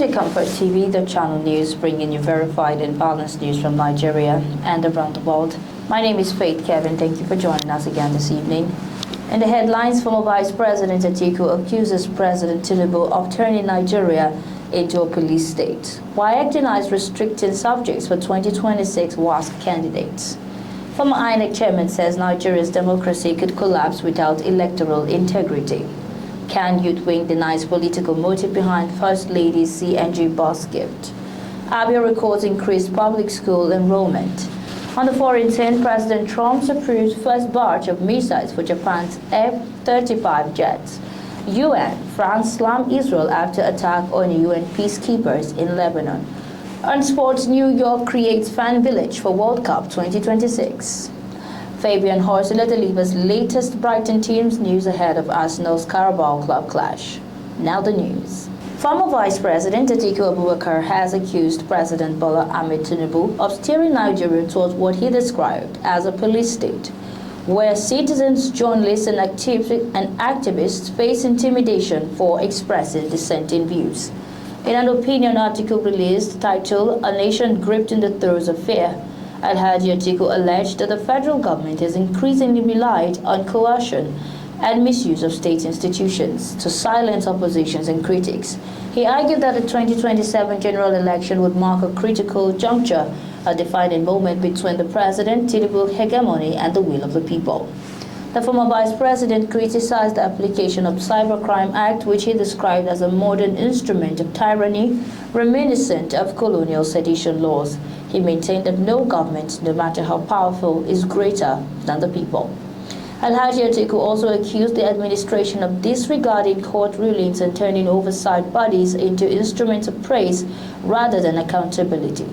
to ComfortTV.channel news, bringing you verified and balanced news from Nigeria and around the world. My name is Faith Kevin. Thank you for joining us again this evening. In the headlines, former Vice President Atiku accuses President Tinubu of turning Nigeria into a police state, while denies restricting subjects for 2026 WASP candidates. Former INEC chairman says Nigeria's democracy could collapse without electoral integrity. Can Youth Wing denies political motive behind First Lady's CNG bus gift. Abia records increased public school enrollment. On the foreign scene, President Trump approved first batch of missiles for Japan's F-35 jets. UN, France slammed Israel after attack on UN peacekeepers in Lebanon. On sports, New York creates fan village for World Cup 2026. Fabian Horsler delivers latest Brighton team's news ahead of Arsenal's Carabao Club clash. Now the news. Former Vice President Atiku Abubakar has accused President Bola Tinubu of steering Nigeria towards what he described as a police state, where citizens, journalists, and activists face intimidation for expressing dissenting views. In an opinion article released titled "A Nation Gripped in the Throes of Fear," Alhaji Atiku alleged that the federal government has increasingly relied on coercion and misuse of state institutions to silence oppositions and critics. He argued that the 2027 general election would mark a critical juncture, a defining moment between the President Tinubu hegemony and the will of the people. The former vice president criticized the application of Cybercrime Act, which he described as a modern instrument of tyranny reminiscent of colonial sedition laws. He maintained that no government, no matter how powerful, is greater than the people. Alhaji Atiku also accused the administration of disregarding court rulings and turning oversight bodies into instruments of praise rather than accountability.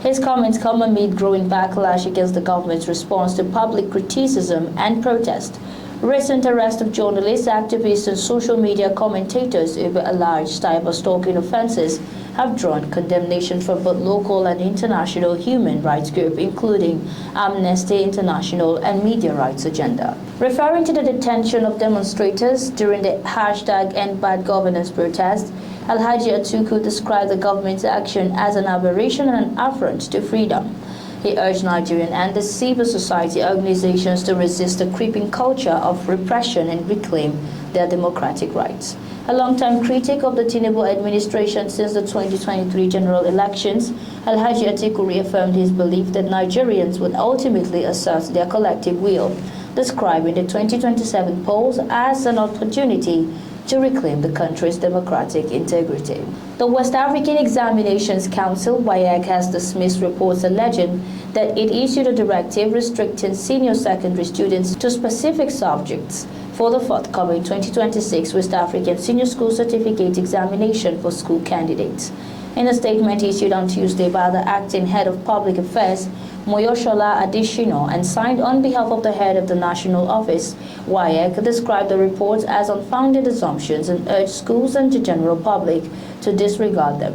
His comments come amid growing backlash against the government's response to public criticism and protest. Recent arrest of journalists, activists, and social media commentators over alleged cyber-stalking offenses have drawn condemnation from both local and international human rights groups, including Amnesty International and Media Rights Agenda. Referring to the detention of demonstrators during the #EndBadGovernance protest, Alhaji Atiku described the government's action as an aberration and an affront to freedom. He urged Nigerian and the civil society organizations to resist the creeping culture of repression and reclaim their democratic rights. A longtime critic of the Tinubu administration since the 2023 general elections, Alhaji Atiku reaffirmed his belief that Nigerians would ultimately assert their collective will, describing the 2027 polls as an opportunity to reclaim the country's democratic integrity. The West African Examinations Council, WAEC, has dismissed reports alleging that it issued a directive restricting senior secondary students to specific subjects for the forthcoming 2026 West African Senior School Certificate Examination for school candidates. In a statement issued on Tuesday by the acting head of public affairs, Moyoshola Adishino, and signed on behalf of the head of the national office, WAEC described the reports as unfounded assumptions and urged schools and the general public to disregard them.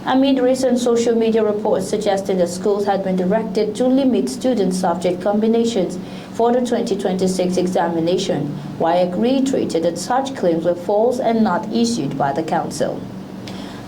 Amid recent social media reports suggesting that schools had been directed to limit student subject combinations for the 2026 examination, WAEC reiterated that such claims were false and not issued by the council.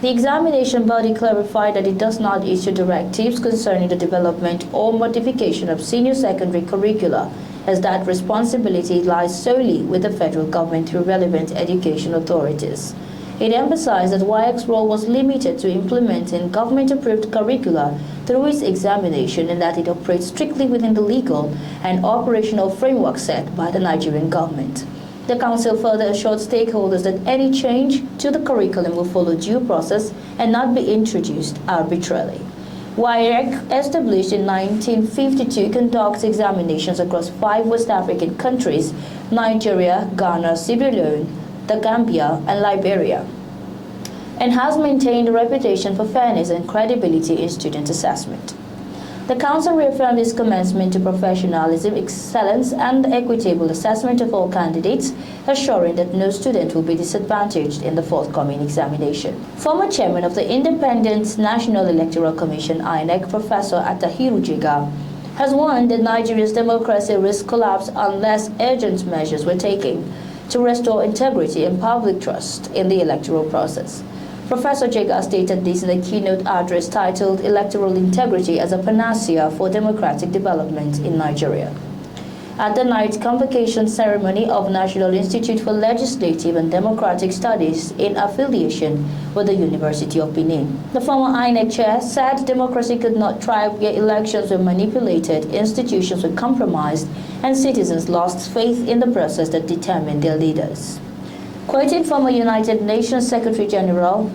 The examination body clarified that it does not issue directives concerning the development or modification of senior secondary curricula, as that responsibility lies solely with the federal government through relevant education authorities. It emphasized that WAEC's role was limited to implementing government-approved curricula through its examination and that it operates strictly within the legal and operational framework set by the Nigerian government. The council further assured stakeholders that any change to the curriculum will follow due process and not be introduced arbitrarily. WAEC, established in 1952, conducts examinations across 5 West African countries: Nigeria, Ghana, Sierra Leone, the Gambia, and Liberia, and has maintained a reputation for fairness and credibility in student assessment. The Council reaffirmed its commitment to professionalism, excellence, and equitable assessment of all candidates, assuring that no student will be disadvantaged in the forthcoming examination. Former chairman of the Independent National Electoral Commission, INEC, Professor Atahiru Jiga, has warned that Nigeria's democracy risks collapse unless urgent measures were taken to restore integrity and public trust in the electoral process. Professor Jega stated this in a keynote address titled Electoral Integrity as a Panacea for Democratic Development in Nigeria. At the night convocation ceremony of National Institute for Legislative and Democratic Studies in affiliation with the University of Benin. The former INEC chair said democracy could not thrive where elections were manipulated, institutions were compromised, and citizens lost faith in the process that determined their leaders. Quoting former United Nations Secretary General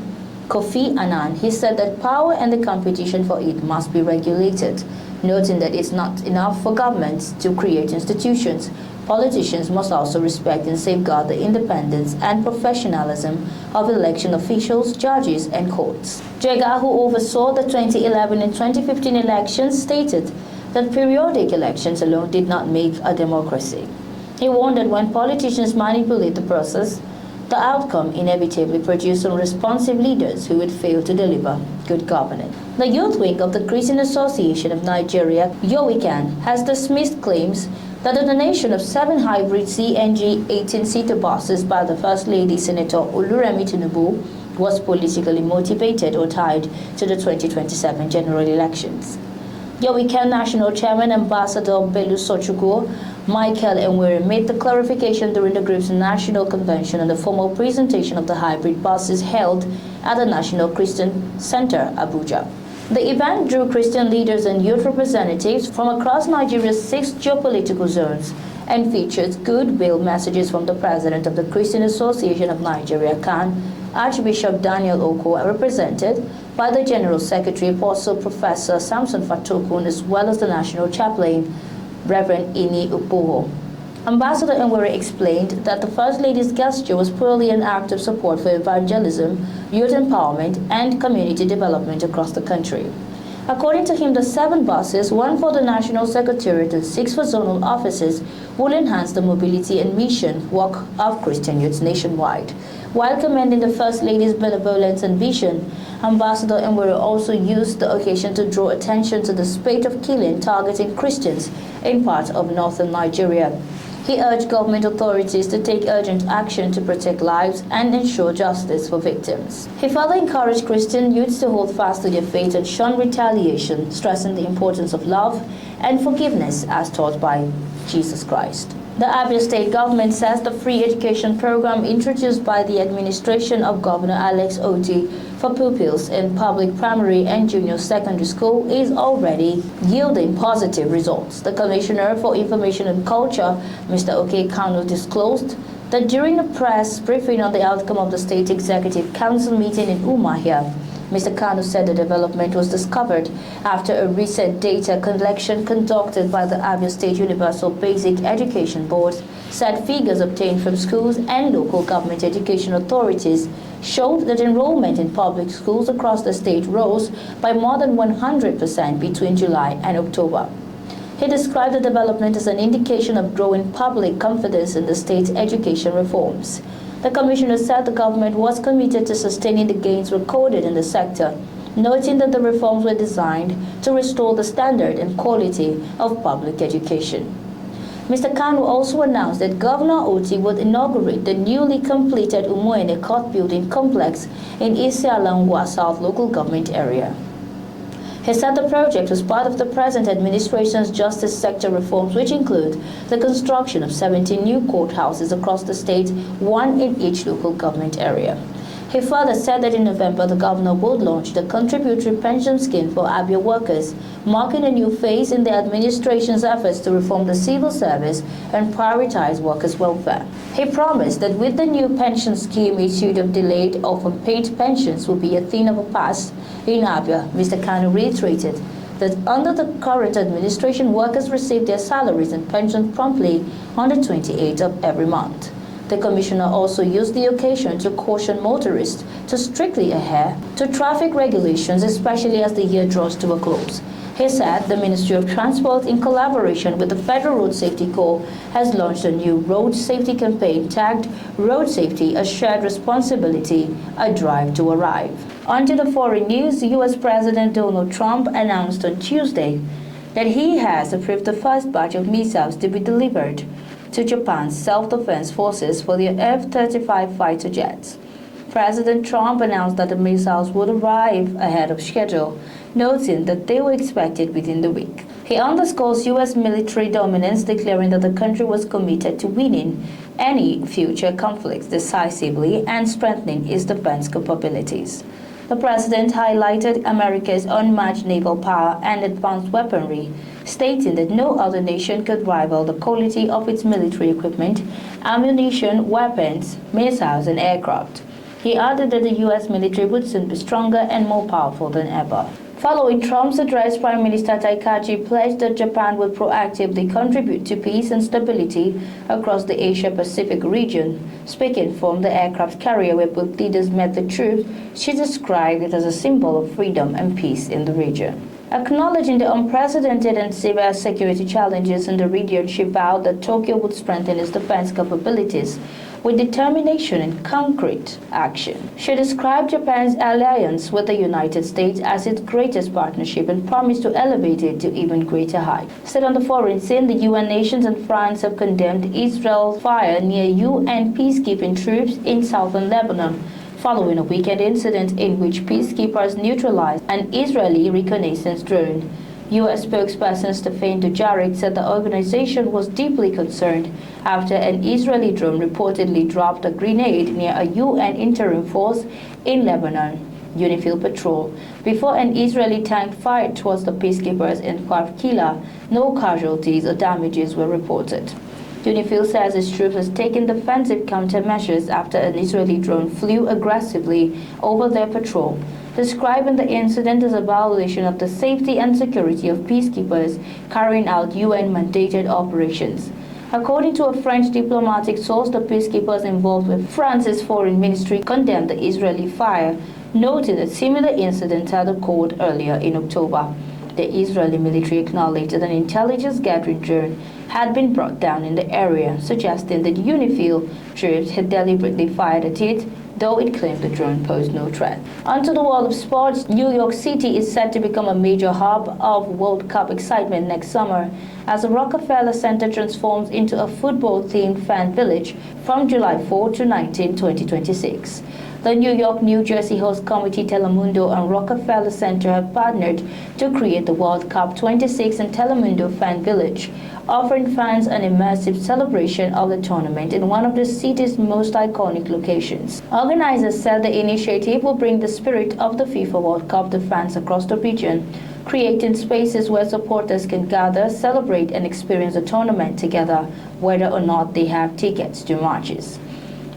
Kofi Annan, he said that power and the competition for it must be regulated, noting that it's not enough for governments to create institutions. Politicians must also respect and safeguard the independence and professionalism of election officials, judges, and courts. Jega, who oversaw the 2011 and 2015 elections, stated that periodic elections alone did not make a democracy. He warned that when politicians manipulate the process, the outcome inevitably produces unresponsive leaders who would fail to deliver good governance. The youth wing of the Christian Association of Nigeria, YOWICAN, has dismissed claims that the donation of 7 hybrid CNG 18-seater buses by the First Lady Senator Oluremi Tinubu was politically motivated or tied to the 2027 general elections. YOWICAN National Chairman Ambassador Bello Sochukwu Michael Enwere made the clarification during the group's national convention and the formal presentation of the hybrid buses held at the National Christian Center, Abuja. The event drew Christian leaders and youth representatives from across Nigeria's 6 geopolitical zones and featured goodwill messages from the president of the Christian Association of Nigeria, CAN, Archbishop Daniel Oko, represented by the General Secretary, Apostle Professor Samson Fatokun, as well as the National Chaplain, Reverend Ini Upoho. Ambassador Enwere explained that the First Lady's gesture was purely an act of support for evangelism, youth empowerment, and community development across the country. According to him, the 7 buses, 1 for the National Secretariat and 6 for zonal offices, will enhance the mobility and mission work of Christian youths nationwide. While commending the First Lady's benevolence and vision, Ambassador Enwere also used the occasion to draw attention to the spate of killing targeting Christians in parts of northern Nigeria. He urged government authorities to take urgent action to protect lives and ensure justice for victims. He further encouraged Christian youths to hold fast to their faith and shun retaliation, stressing the importance of love and forgiveness as taught by Jesus Christ. The Abia State government says the free education program introduced by the administration of Governor Alex Oti for pupils in public primary and junior secondary school is already yielding positive results. The Commissioner for Information and Culture, Mr. Oke Kanu, disclosed that during a press briefing on the outcome of the State Executive Council meeting in Umuahia, Mr. Kanu said the development was discovered after a recent data collection conducted by the Abia State Universal Basic Education Board said figures obtained from schools and local government education authorities showed that enrollment in public schools across the state rose by more than 100% between July and October. He described the development as an indication of growing public confidence in the state's education reforms. The Commissioner said the government was committed to sustaining the gains recorded in the sector, noting that the reforms were designed to restore the standard and quality of public education. Mr. Kanu also announced that Governor Oti would inaugurate the newly completed Umuene Court Building Complex in Isialangwa South Local Government Area. He said the project was part of the present administration's justice sector reforms, which include the construction of 17 new courthouses across the state, 1 in each local government area. He further said that in November, the governor will launch the contributory pension scheme for Abia workers, marking a new phase in the administration's efforts to reform the civil service and prioritize workers' welfare. He promised that with the new pension scheme, issued of delayed or unpaid pensions will be a thing of the past. In Abia, Mr. Kanu reiterated that under the current administration, workers receive their salaries and pensions promptly on the 28th of every month. The Commissioner also used the occasion to caution motorists to strictly adhere to traffic regulations, especially as the year draws to a close. He said the Ministry of Transport, in collaboration with the Federal Road Safety Corps, has launched a new road safety campaign tagged Road Safety, a Shared Responsibility, a Drive to Arrive. On to the foreign news. U.S. President Donald Trump announced on Tuesday that he has approved the first batch of missiles to be delivered to Japan's self-defense forces for their F-35 fighter jets. President Trump announced that the missiles would arrive ahead of schedule, noting that they were expected within the week. He underscores U.S. military dominance, declaring that the country was committed to winning any future conflicts decisively and strengthening its defense capabilities. The president highlighted America's unmatched naval power and advanced weaponry, stating that no other nation could rival the quality of its military equipment, ammunition, weapons, missiles, and aircraft. He added that the U.S. military would soon be stronger and more powerful than ever. Following Trump's address, Prime Minister Atiku pledged that Japan would proactively contribute to peace and stability across the Asia-Pacific region. Speaking from the aircraft carrier where both leaders met the troops, she described it as a symbol of freedom and peace in the region. Acknowledging the unprecedented and severe security challenges in the region, she vowed that Tokyo would strengthen its defense capabilities with determination and concrete action. She described Japan's alliance with the United States as its greatest partnership and promised to elevate it to even greater heights. Still on the foreign scene, the UN nations and France have condemned Israel's fire near UN peacekeeping troops in southern Lebanon, following a weekend incident in which peacekeepers neutralized an Israeli reconnaissance drone. U.S. spokesperson Stephen Dujarric said the organization was deeply concerned after an Israeli drone reportedly dropped a grenade near a UN interim force in Lebanon, UNIFIL patrol. Before an Israeli tank fired towards the peacekeepers in Kila, no casualties or damages were reported. UNIFIL says its troops has taken defensive countermeasures after an Israeli drone flew aggressively over their patrol, describing the incident as a violation of the safety and security of peacekeepers carrying out UN-mandated operations. According to a French diplomatic source, the peacekeepers involved with France's foreign ministry condemned the Israeli fire, noting that similar incidents had occurred earlier in October. The Israeli military acknowledged that an intelligence-gathering drone had been brought down in the area, suggesting that UNIFIL troops had deliberately fired at it, though it claimed the drone posed no threat. Onto the world of sports, New York City is set to become a major hub of World Cup excitement next summer as the Rockefeller Center transforms into a football-themed fan village from July 4 to 19, 2026. The New York, New Jersey host committee Telemundo and Rockefeller Center have partnered to create the World Cup 26 and Telemundo Fan Village, offering fans an immersive celebration of the tournament in one of the city's most iconic locations. Organizers said the initiative will bring the spirit of the FIFA World Cup to fans across the region, creating spaces where supporters can gather, celebrate, and experience the tournament together, whether or not they have tickets to matches.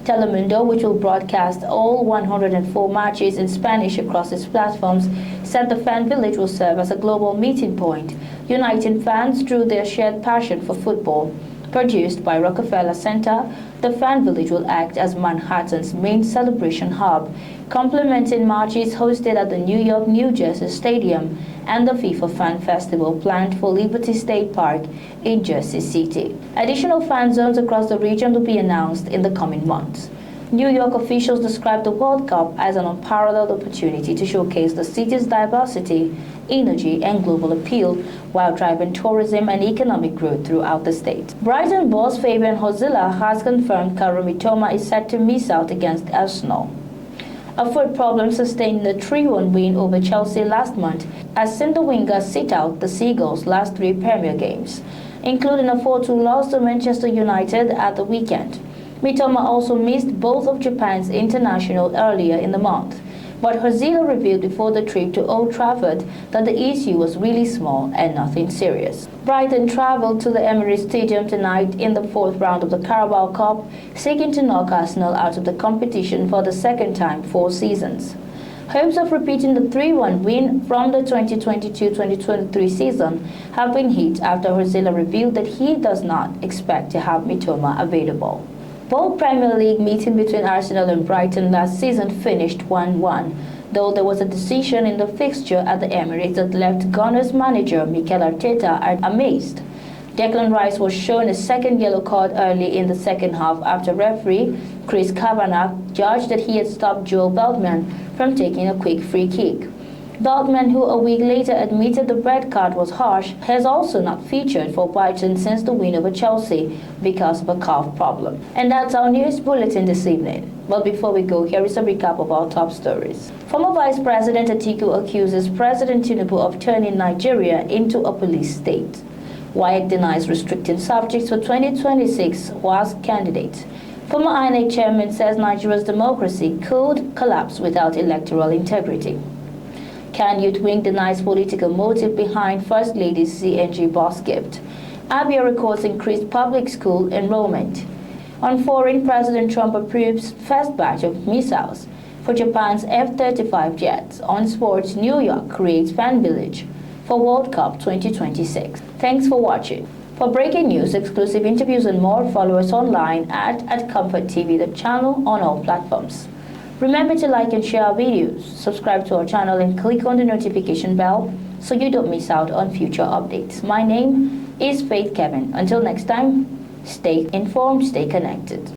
Telemundo, which will broadcast all 104 matches in Spanish across its platforms, said the fan village will serve as a global meeting point, uniting fans through their shared passion for football. Produced by Rockefeller Center, the fan village will act as Manhattan's main celebration hub, complementing matches hosted at the New York, New Jersey Stadium and the FIFA Fan Festival planned for Liberty State Park in Jersey City. Additional fan zones across the region will be announced in the coming months. New York officials described the World Cup as an unparalleled opportunity to showcase the city's diversity, energy, and global appeal while driving tourism and economic growth throughout the state. Brighton boss Fabian Hosilla has confirmed Kaoru Mitoma is set to miss out against Arsenal. A foot problem sustained in the 3-1 win over Chelsea last month has seen the winger sit out the Seagulls' last 3 Premier games, including a 4-2 loss to Manchester United at the weekend. Mitoma also missed both of Japan's international earlier in the month, but Hosilla revealed before the trip to Old Trafford that the issue was really small and nothing serious. Brighton travelled to the Emirates Stadium tonight in the 4th round of the Carabao Cup, seeking to knock Arsenal out of the competition for the second time 4 seasons. Hopes of repeating the 3-1 win from the 2022-2023 season have been hit after Hosilla revealed that he does not expect to have Mitoma available. Both Premier League meeting between Arsenal and Brighton last season finished 1-1, though there was a decision in the fixture at the Emirates that left Gunners manager Mikel Arteta amazed. Declan Rice was shown a second yellow card early in the second half after referee Chris Kavanagh judged that he had stopped Joel Beltman from taking a quick free kick. Dortmund, who a week later admitted the red card was harsh, has also not featured for Brighton since the win over Chelsea because of a calf problem. And that's our news bulletin this evening. But before we go, here is a recap of our top stories. Former Vice President Atiku accuses President Tinubu of turning Nigeria into a police state. WAEC denies restricting subjects for 2026 WASC candidate. Former INEC chairman says Nigeria's democracy could collapse without electoral integrity. Can Youth Wing denies political motive behind First Lady's CNG bus gift. Abia records increased public school enrollment. On foreign, President Trump approves first batch of missiles for Japan's F-35 jets. On sports, New York creates fan village for World Cup 2026. Thanks for watching. For breaking news, exclusive interviews and more, follow us online at ComfortTV.channel on all platforms. Remember to like and share our videos, subscribe to our channel and click on the notification bell so you don't miss out on future updates. My name is Faith Kevin. Until next time, stay informed, stay connected.